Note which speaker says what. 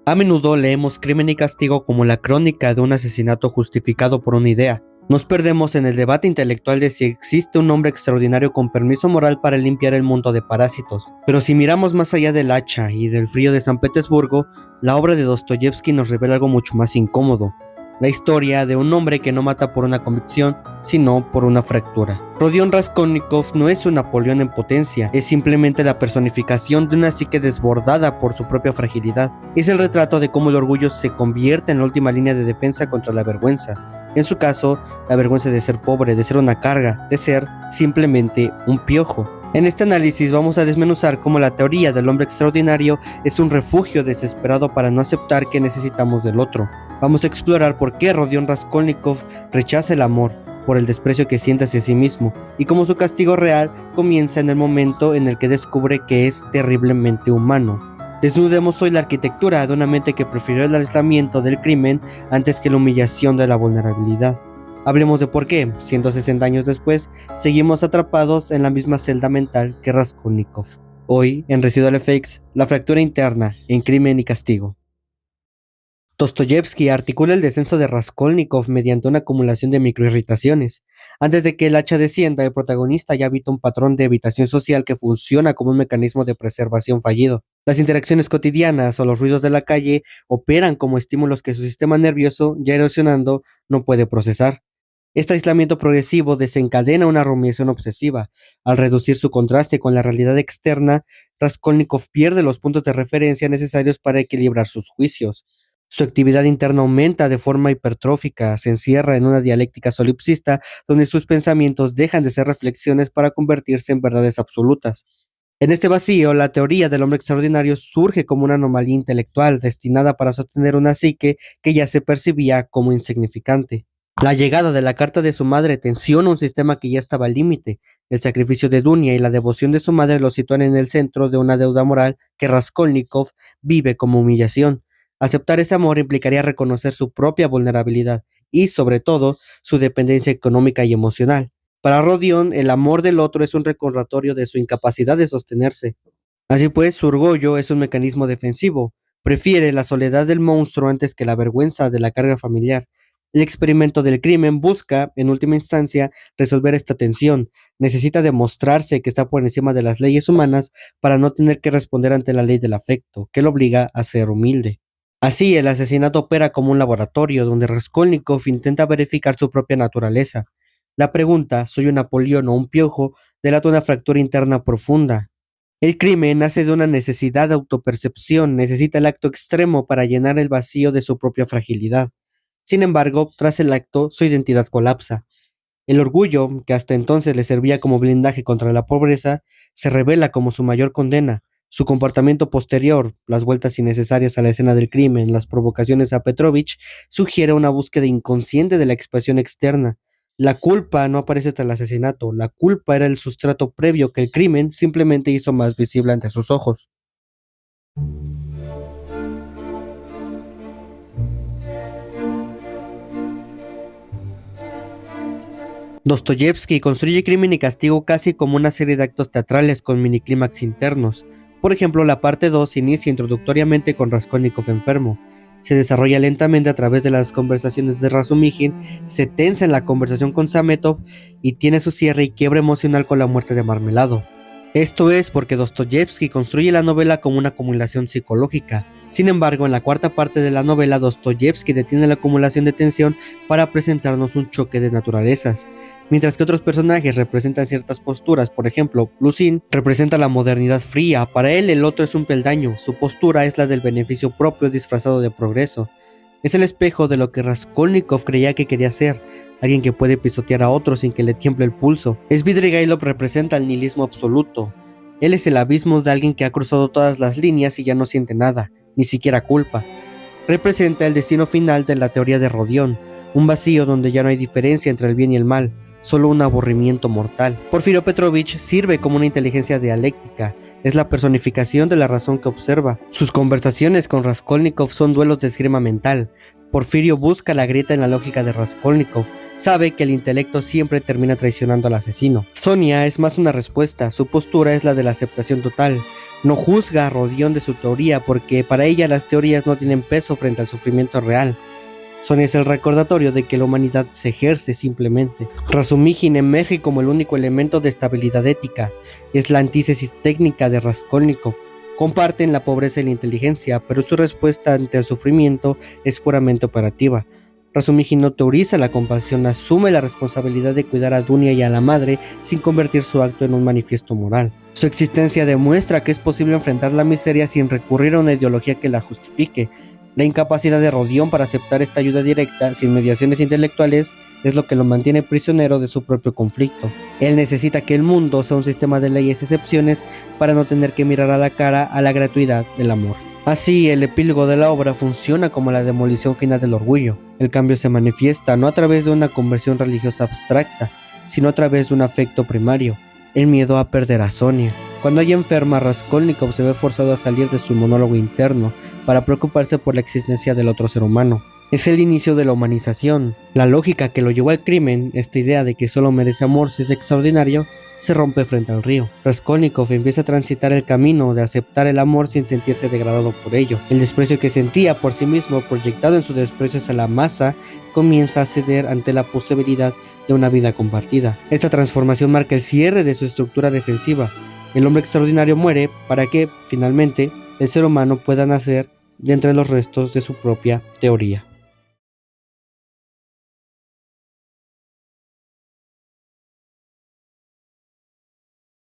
Speaker 1: A menudo leemos Crimen y Castigo como la crónica de un asesinato justificado por una idea. Nos perdemos en el debate intelectual de si existe un hombre extraordinario con permiso moral para limpiar el mundo de parásitos. Pero si miramos más allá del hacha y del frío de San Petersburgo, la obra de Dostoyevsky nos revela algo mucho más incómodo. La historia de un hombre que no mata por una convicción, sino por una fractura. Rodion Raskolnikov no es un Napoleón en potencia, es simplemente la personificación de una psique desbordada por su propia fragilidad. Es el retrato de cómo el orgullo se convierte en la última línea de defensa contra la vergüenza. En su caso, la vergüenza de ser pobre, de ser una carga, de ser simplemente un piojo. En este análisis vamos a desmenuzar cómo la teoría del hombre extraordinario es un refugio desesperado para no aceptar que necesitamos del otro. Vamos a explorar por qué Rodion Raskolnikov rechaza el amor, por el desprecio que siente hacia sí mismo, y cómo su castigo real comienza en el momento en el que descubre que es terriblemente humano. Desnudemos hoy la arquitectura de una mente que prefirió el aislamiento del crimen antes que la humillación de la vulnerabilidad. Hablemos de por qué, 160 años después, seguimos atrapados en la misma celda mental que Raskolnikov. Hoy, en Residual FX, la fractura interna en Crimen y Castigo. Dostoyevsky articula el descenso de Raskolnikov mediante una acumulación de microirritaciones. Antes de que el hacha descienda, el protagonista ya habita un patrón de evitación social que funciona como un mecanismo de preservación fallido. Las interacciones cotidianas o los ruidos de la calle operan como estímulos que su sistema nervioso, ya erosionando, no puede procesar. Este aislamiento progresivo desencadena una rumiación obsesiva. Al reducir su contraste con la realidad externa, Raskolnikov pierde los puntos de referencia necesarios para equilibrar sus juicios. Su actividad interna aumenta de forma hipertrófica, se encierra en una dialéctica solipsista donde sus pensamientos dejan de ser reflexiones para convertirse en verdades absolutas. En este vacío, la teoría del hombre extraordinario surge como una anomalía intelectual destinada para sostener una psique que ya se percibía como insignificante. La llegada de la carta de su madre tensiona un sistema que ya estaba al límite. El sacrificio de Dunia y la devoción de su madre lo sitúan en el centro de una deuda moral que Raskolnikov vive como humillación. Aceptar ese amor implicaría reconocer su propia vulnerabilidad y, sobre todo, su dependencia económica y emocional. Para Rodion, el amor del otro es un recordatorio de su incapacidad de sostenerse. Así pues, su orgullo es un mecanismo defensivo. Prefiere la soledad del monstruo antes que la vergüenza de la carga familiar. El experimento del crimen busca, en última instancia, resolver esta tensión. Necesita demostrarse que está por encima de las leyes humanas para no tener que responder ante la ley del afecto, que lo obliga a ser humilde. Así, el asesinato opera como un laboratorio donde Raskolnikov intenta verificar su propia naturaleza. La pregunta, ¿soy un Napoleón o un piojo?, delata una fractura interna profunda. El crimen nace de una necesidad de autopercepción, necesita el acto extremo para llenar el vacío de su propia fragilidad. Sin embargo, tras el acto, su identidad colapsa. El orgullo, que hasta entonces le servía como blindaje contra la pobreza, se revela como su mayor condena. Su comportamiento posterior, las vueltas innecesarias a la escena del crimen, las provocaciones a Petrovich, sugiere una búsqueda inconsciente de la expresión externa. La culpa no aparece tras el asesinato, la culpa era el sustrato previo que el crimen simplemente hizo más visible ante sus ojos. Dostoyevsky construye Crimen y Castigo casi como una serie de actos teatrales con miniclímax internos. Por ejemplo, la parte 2 inicia introductoriamente con Raskolnikov enfermo. Se desarrolla lentamente a través de las conversaciones de Razumijin, se tensa en la conversación con Sametov y tiene su cierre y quiebra emocional con la muerte de Marmelado. Esto es porque Dostoyevsky construye la novela como una acumulación psicológica. Sin embargo, en la cuarta parte de la novela, Dostoyevsky detiene la acumulación de tensión para presentarnos un choque de naturalezas. Mientras que otros personajes representan ciertas posturas, por ejemplo, Luzin representa la modernidad fría, para él el otro es un peldaño, su postura es la del beneficio propio disfrazado de progreso. Es el espejo de lo que Raskolnikov creía que quería ser, alguien que puede pisotear a otro sin que le tiemble el pulso. Svidrigailov representa el nihilismo absoluto. Él es el abismo de alguien que ha cruzado todas las líneas y ya no siente nada, ni siquiera culpa. Representa el destino final de la teoría de Rodion, un vacío donde ya no hay diferencia entre el bien y el mal, solo un aburrimiento mortal. Porfirio Petrovich sirve como una inteligencia dialéctica, es la personificación de la razón que observa. Sus conversaciones con Raskolnikov son duelos de esgrima mental. Porfirio busca la grieta en la lógica de Raskolnikov, sabe que el intelecto siempre termina traicionando al asesino. Sonia es más una respuesta, su postura es la de la aceptación total. No juzga a Rodion de su teoría porque para ella las teorías no tienen peso frente al sufrimiento real. Sonia es el recordatorio de que la humanidad se ejerce simplemente. Razumijin emerge como el único elemento de estabilidad ética. Es la antítesis técnica de Raskolnikov. Comparten la pobreza y la inteligencia, pero su respuesta ante el sufrimiento es puramente operativa. Razumijin no teoriza la compasión, asume la responsabilidad de cuidar a Dunia y a la madre sin convertir su acto en un manifiesto moral. Su existencia demuestra que es posible enfrentar la miseria sin recurrir a una ideología que la justifique. La incapacidad de Rodion para aceptar esta ayuda directa sin mediaciones intelectuales es lo que lo mantiene prisionero de su propio conflicto. Él necesita que el mundo sea un sistema de leyes y excepciones para no tener que mirar a la cara a la gratuidad del amor. Así, el epílogo de la obra funciona como la demolición final del orgullo. El cambio se manifiesta no a través de una conversión religiosa abstracta, sino a través de un afecto primario, el miedo a perder a Sonia. Cuando ella enferma, Raskolnikov se ve forzado a salir de su monólogo interno para preocuparse por la existencia del otro ser humano. Es el inicio de la humanización. La lógica que lo llevó al crimen, esta idea de que solo merece amor si es extraordinario, se rompe frente al río. Raskolnikov empieza a transitar el camino de aceptar el amor sin sentirse degradado por ello. El desprecio que sentía por sí mismo, proyectado en su desprecio hacia la masa, comienza a ceder ante la posibilidad de una vida compartida. Esta transformación marca el cierre de su estructura defensiva. El hombre extraordinario muere para que, finalmente, el ser humano pueda nacer de entre los restos de su propia teoría.